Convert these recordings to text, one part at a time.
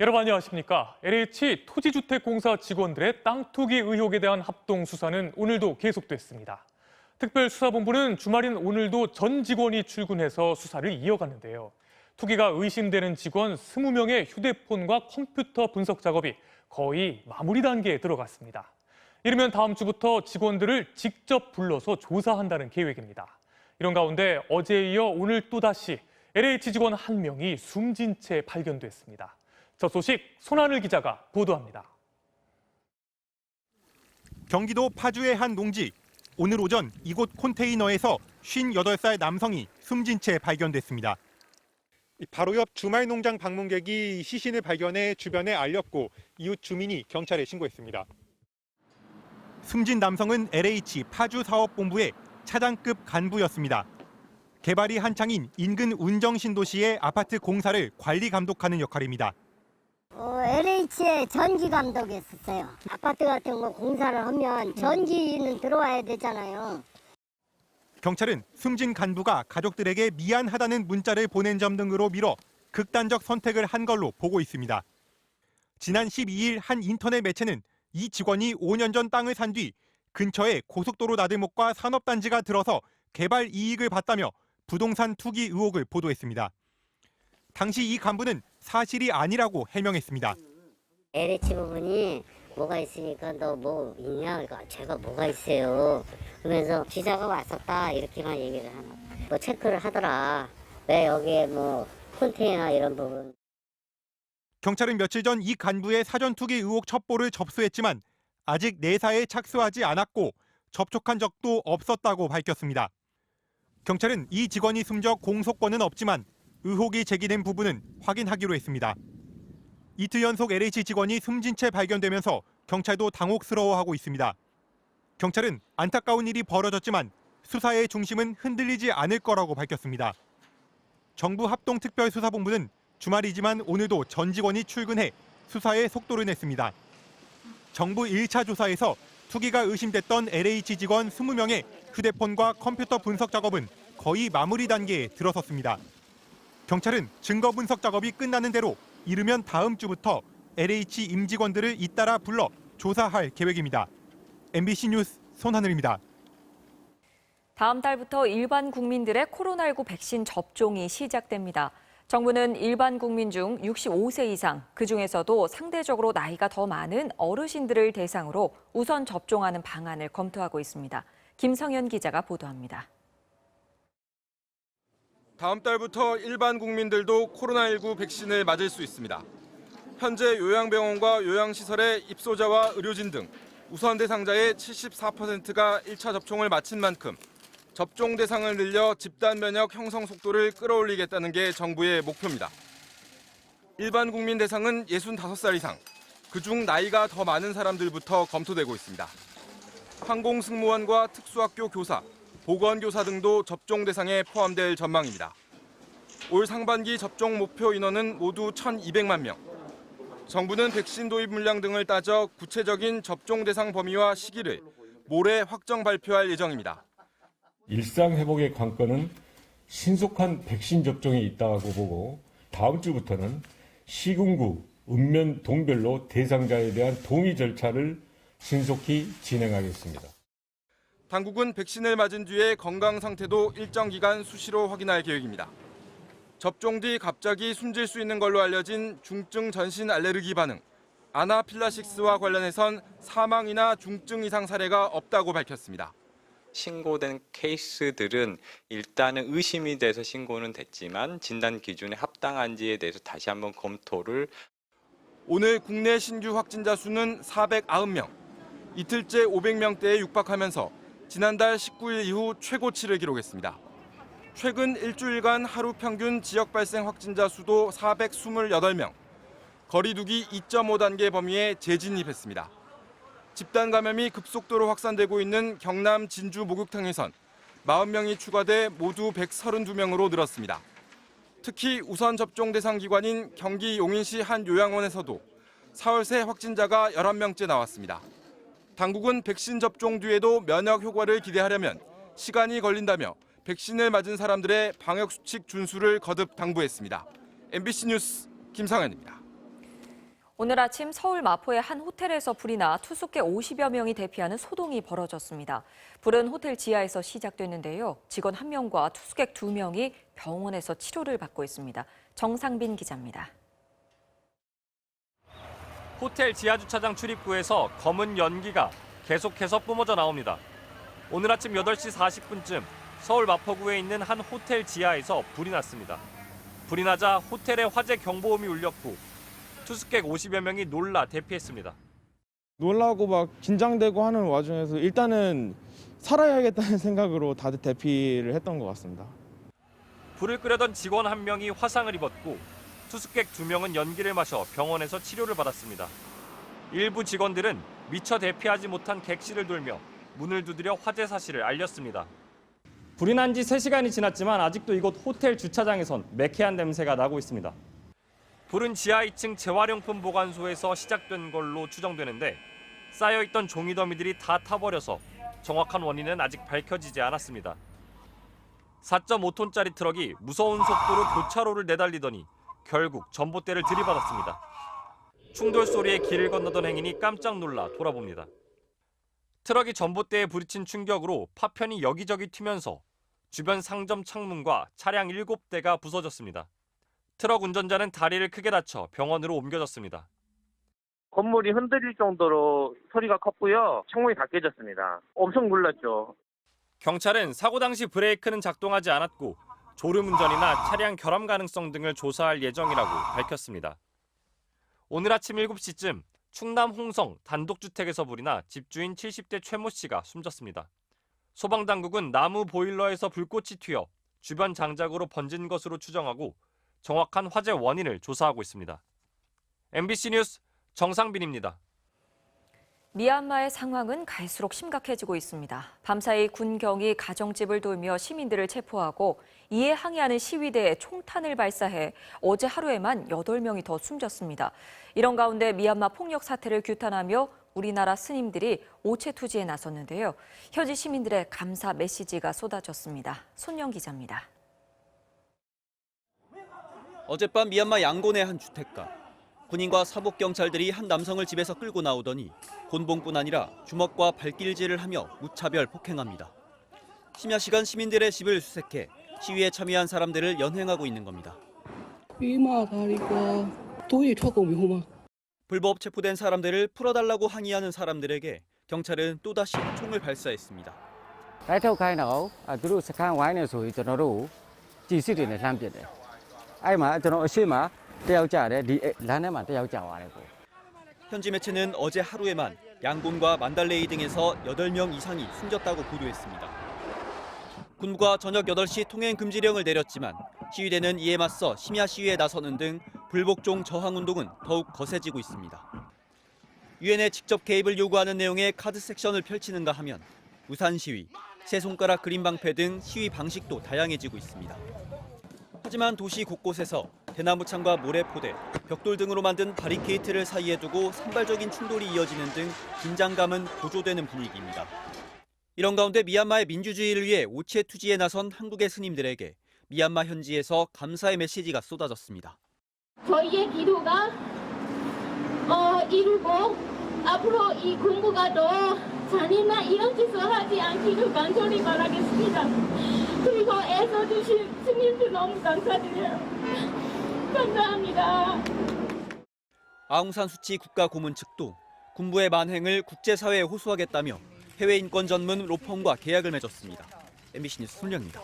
여러분 안녕하십니까? LH 토지주택공사 직원들의 땅 투기 의혹에 대한 합동 수사는 오늘도 계속됐습니다. 특별수사본부는 주말인 오늘도 전 직원이 출근해서 수사를 이어갔는데요. 투기가 의심되는 직원 20명의 휴대폰과 컴퓨터 분석 작업이 거의 마무리 단계에 들어갔습니다. 이르면 다음 주부터 직원들을 직접 불러서 조사한다는 계획입니다. 이런 가운데 어제에 이어 오늘 또다시 LH 직원 한 명이 숨진 채 발견됐습니다. 저 소식 손하늘 기자가 보도합니다. 경기도 파주의 한 농지. 오늘 오전 이곳 컨테이너에서 58살 남성이 숨진 채 발견됐습니다. 바로 옆 주말 농장 방문객이 시신을 발견해 주변에 알렸고 이웃 주민이 경찰에 신고했습니다. 숨진 남성은 LH 파주 사업본부의 차장급 간부였습니다. 개발이 한창인 인근 운정신도시의 아파트 공사를 관리 감독하는 역할입니다. LH의 전기 감독했었어요. 아파트 같은 거 공사를 하면 전기는 들어와야 되잖아요. 경찰은 숨진 간부가 가족들에게 미안하다는 문자를 보낸 점 등으로 미뤄 극단적 선택을 한 걸로 보고 있습니다. 지난 12일 한 인터넷 매체는 이 직원이 5년 전 땅을 산 뒤 근처에 고속도로 나들목과 산업단지가 들어서 개발 이익을 봤다며 부동산 투기 의혹을 보도했습니다. 당시 이 간부는 사실이 아니라고 해명했습니다. LH 부분이 뭐가 있으니까 너 뭐 있냐? 그러니까 제가 뭐가 있어요. 그러면서 기자가 왔었다 이렇게만 얘기를 하나. 뭐 체크를 하더라. 왜 여기에 뭐 컨테이너 이런 부분. 경찰은 며칠 전 이 간부의 사전 투기 의혹 첩보를 접수했지만 아직 내사에 착수하지 않았고 접촉한 적도 없었다고 밝혔습니다. 경찰은 이 직원이 숨져 공소권은 없지만 의혹이 제기된 부분은 확인하기로 했습니다. 이틀 연속 LH 직원이 숨진 채 발견되면서 경찰도 당혹스러워하고 있습니다. 경찰은 안타까운 일이 벌어졌지만 수사의 중심은 흔들리지 않을 거라고 밝혔습니다. 정부 합동특별수사본부는 주말이지만 오늘도 전 직원이 출근해 수사에 속도를 냈습니다. 정부 1차 조사에서 투기가 의심됐던 LH 직원 20명의 휴대폰과 컴퓨터 분석 작업은 거의 마무리 단계에 들어섰습니다. 경찰은 증거 분석 작업이 끝나는 대로 이르면 다음 주부터 LH 임직원들을 잇따라 불러 조사할 계획입니다. MBC 뉴스 손하늘입니다. 다음 달부터 일반 국민들의 코로나19 백신 접종이 시작됩니다. 정부는 일반 국민 중 65세 이상, 그중에서도 상대적으로 나이가 더 많은 어르신들을 대상으로 우선 접종하는 방안을 검토하고 있습니다. 김성현 기자가 보도합니다. 다음 달부터 일반 국민들도 코로나19 백신을 맞을 수 있습니다. 현재 요양병원과 요양시설의 입소자와 의료진 등 우선 대상자의 74%가 1차 접종을 마친 만큼 접종 대상을 늘려 집단 면역 형성 속도를 끌어올리겠다는 게 정부의 목표입니다. 일반 국민 대상은 65살 이상, 그중 나이가 더 많은 사람들부터 검토되고 있습니다. 항공승무원과 특수학교 교사, 보건교사 등도 접종 대상에 포함될 전망입니다. 올 상반기 접종 목표 인원은 모두 1,200만 명. 정부는 백신 도입 물량 등을 따져 구체적인 접종 대상 범위와 시기를 모레 확정 발표할 예정입니다. 일상 회복의 관건은 신속한 백신 접종이 있다고 보고 다음 주부터는 시군구, 읍면, 동별로 대상자에 대한 동의 절차를 신속히 진행하겠습니다. 당국은 백신을 맞은 뒤에 건강 상태도 일정 기간 수시로 확인할 계획입니다. 접종 뒤 갑자기 숨질 수 있는 걸로 알려진 중증 전신 알레르기 반응, 아나필라식스와 관련해선 사망이나 중증 이상 사례가 없다고 밝혔습니다. 신고된 케이스들은 일단은 의심이 돼서 신고는 됐지만 진단 기준에 합당한지에 대해서 다시 한번 검토를. 오늘 국내 신규 확진자 수는 409명, 이틀째 500명대에 육박하면서 지난달 19일 이후 최고치를 기록했습니다. 최근 일주일간 하루 평균 지역 발생 확진자 수도 428명, 거리두기 2.5단계 범위에 재진입했습니다. 집단 감염이 급속도로 확산되고 있는 경남 진주 목욕탕에선 40명이 추가돼 모두 132명으로 늘었습니다. 특히 우선 접종 대상 기관인 경기 용인시 한 요양원에서도 4월 새 확진자가 11명째 나왔습니다. 당국은 백신 접종 뒤에도 면역 효과를 기대하려면 시간이 걸린다며 백신을 맞은 사람들의 방역수칙 준수를 거듭 당부했습니다. MBC 뉴스 김상현입니다. 오늘 아침 서울 마포의 한 호텔에서 불이 나 투숙객 50여 명이 대피하는 소동이 벌어졌습니다. 불은 호텔 지하에서 시작됐는데요. 직원 1명과 투숙객 2명이 병원에서 치료를 받고 있습니다. 정상빈 기자입니다. 호텔 지하주차장 출입구에서 검은 연기가 계속해서 뿜어져 나옵니다. 오늘 아침 8시 40분쯤 서울 마포구에 있는 한 호텔 지하에서 불이 났습니다. 불이 나자 호텔에 화재 경보음이 울렸고 투숙객 50여 명이 놀라 대피했습니다. 놀라고 막 긴장되고 하는 와중에서 일단은 살아야겠다는 생각으로 다들 대피를 했던 것 같습니다. 불을 끄려던 직원 1명이 화상을 입었고 투숙객 2명은 연기를 마셔 병원에서 치료를 받았습니다. 일부 직원들은 미처 대피하지 못한 객실을 돌며 문을 두드려 화재 사실을 알렸습니다. 불이 난 지 3시간이 지났지만 아직도 이곳 호텔 주차장에선 매캐한 냄새가 나고 있습니다. 불은 지하 2층 재활용품 보관소에서 시작된 걸로 추정되는데 쌓여있던 종이 더미들이 다 타버려서 정확한 원인은 아직 밝혀지지 않았습니다. 4.5톤짜리 트럭이 무서운 속도로 교차로를 내달리더니 결국 전봇대를 들이받았습니다. 충돌 소리에 길을 건너던 행인이 깜짝 놀라 돌아봅니다. 트럭이 전봇대에 부딪힌 충격으로 파편이 여기저기 튀면서 주변 상점 창문과 차량 7대가 부서졌습니다. 트럭 운전자는 다리를 크게 다쳐 병원으로 옮겨졌습니다. 건물이 흔들릴 정도로 소리가 컸고요. 창문이 다 깨졌습니다. 엄청 놀랐죠. 경찰은 사고 당시 브레이크는 작동하지 않았고 졸음운전이나 차량 결함 가능성 등을 조사할 예정이라고 밝혔습니다. 오늘 아침 7시쯤 충남 홍성 단독주택에서 불이 나 집주인 70대 최모 씨가 숨졌습니다. 소방당국은 나무 보일러에서 불꽃이 튀어 주변 장작으로 번진 것으로 추정하고 정확한 화재 원인을 조사하고 있습니다. MBC 뉴스 정상빈입니다. 미얀마의 상황은 갈수록 심각해지고 있습니다. 밤사이 군경이 가정집을 돌며 시민들을 체포하고 이에 항의하는 시위대에 총탄을 발사해 어제 하루에만 8명이 더 숨졌습니다. 이런 가운데 미얀마 폭력 사태를 규탄하며 우리나라 스님들이 오체 투지에 나섰는데요. 현지 시민들의 감사 메시지가 쏟아졌습니다. 손영 기자입니다. 어젯밤 미얀마 양곤의 한 주택가. 군인과 사복경찰들이 한 남성을 집에서 끌고 나오더니 곤봉뿐 아니라 주먹과 발길질을 하며 무차별 폭행합니다. 심야 시간 시민들의 집을 수색해 시위에 참여한 사람들을 연행하고 있는 겁니다. 불법 체포된 사람들을 풀어달라고 항의하는 사람들에게 경찰은 또다시 총을 발사했습니다. 현지 매체는 어제 하루에만 양곤과 만달레이 등에서 8명 이상이 숨졌다고 보도했습니다. 군부가 저녁 8시 통행 금지령을 내렸지만 시위대는 이에 맞서 심야 시위에 나서는 등 불복종 저항 운동은 더욱 거세지고 있습니다. 유엔에 직접 개입을 요구하는 내용의 카드 섹션을 펼치는가 하면 우산 시위, 세 손가락 그림 방패 등 시위 방식도 다양해지고 있습니다. 하지만 도시 곳곳에서 대나무창과 모래포대, 벽돌 등으로 만든 바리케이트를 사이에 두고 산발적인 충돌이 이어지는 등 긴장감은 고조되는 분위기입니다. 이런 가운데 미얀마의 민주주의를 위해 오체 투지에 나선 한국의 스님들에게 미얀마 현지에서 감사의 메시지가 쏟아졌습니다. 저희의 기도가 이루고 앞으로 이 공부가 더 잔인한 이런 짓을 하지 않기를 간절히 바라겠습니다. 그리고 애써주신 스님들 너무 감사드려요. 감사합니다. 아웅산 수치 국가고문 측도 군부의 만행을 국제사회에 호소하겠다며 해외 인권 전문 로펌과 계약을 맺었습니다. MBC 뉴스 손영입니다.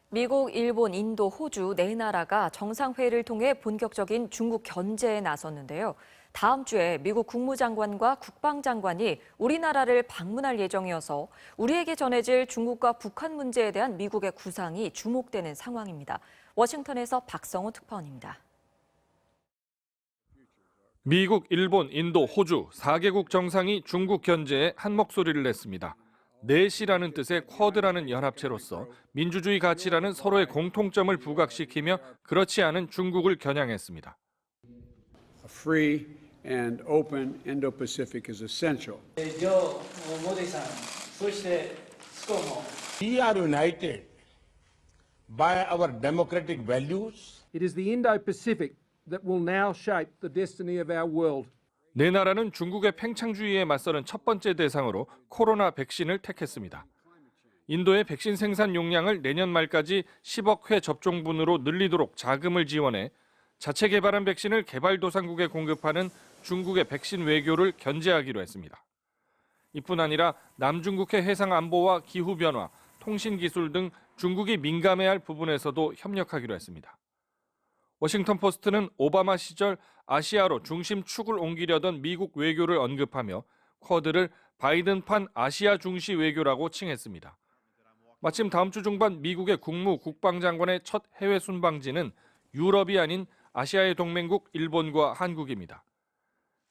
미국, 일본, 인도, 호주 4나라가 정상회의를 통해 본격적인 중국 견제에 나섰는데요. 다음 주에 미국 국무장관과 국방장관이 우리나라를 방문할 예정이어서 우리에게 전해질 중국과 북한 문제에 대한 미국의 구상이 주목되는 상황입니다. 워싱턴에서 박성호 특파원입니다. 미국, 일본, 인도, 호주 4개국 정상이 중국 견제에 한 목소리를 냈습니다. 넷이라는 뜻의 쿼드라는 연합체로서 민주주의 가치라는 서로의 공통점을 부각시키며 그렇지 않은 중국을 겨냥했습니다. Free and open Indo-Pacific is essential. We are united by our democratic values. It is the Indo-Pacific that will now shape the destiny of our world. 네 나라는 중국의 팽창주의에 맞서는 첫 번째 대상으로 코로나 백신을 택했습니다. 인도의 백신 생산 용량을 내년 말까지 10억 회 접종분으로 늘리도록 자금을 지원해 자체 개발한 백신을 개발도상국에 공급하는 중국의 백신 외교를 견제하기로 했습니다. 이뿐 아니라 남중국해 해상 안보와 기후변화, 통신기술 등 중국이 민감해할 부분에서도 협력하기로 했습니다. 워싱턴 포스트는 오바마 시절 아시아로 중심 축을 옮기려던 미국 외교를 언급하며 쿼드를 바이든판 아시아 중시 외교라고 칭했습니다. 마침 다음 주 중반 미국의 국무국방장관의 첫 해외 순방지는 유럽이 아닌 아시아의 동맹국 일본과 한국입니다.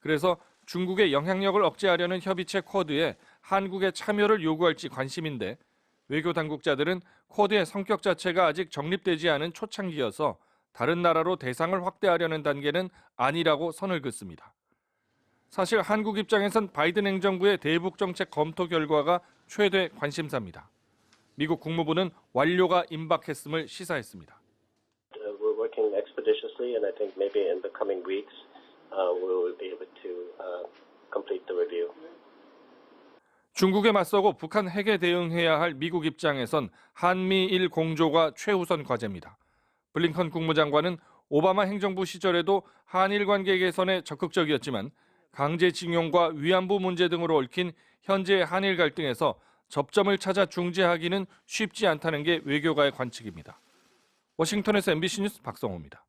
그래서 중국의 영향력을 억제하려는 협의체 쿼드에 한국의 참여를 요구할지 관심인데 외교 당국자들은 쿼드의 성격 자체가 아직 정립되지 않은 초창기여서 다른 나라로 대상을 확대하려는 단계는 아니라고 선을 긋습니다. 사실 한국 입장에선 바이든 행정부의 대북 정책 검토 결과가 최대 관심사입니다. 미국 국무부는 완료가 임박했음을 시사했습니다. We're working expeditiously, and I think maybe in the coming weeks we will be able to complete the review. 중국에 맞서고 북한 핵에 대응해야 할 미국 입장에선 한미일 공조가 최우선 과제입니다. 블링컨 국무장관은 오바마 행정부 시절에도 한일 관계 개선에 적극적이었지만 강제징용과 위안부 문제 등으로 얽힌 현재의 한일 갈등에서 접점을 찾아 중재하기는 쉽지 않다는 게 외교가의 관측입니다. 워싱턴에서 MBC 뉴스 박성호입니다.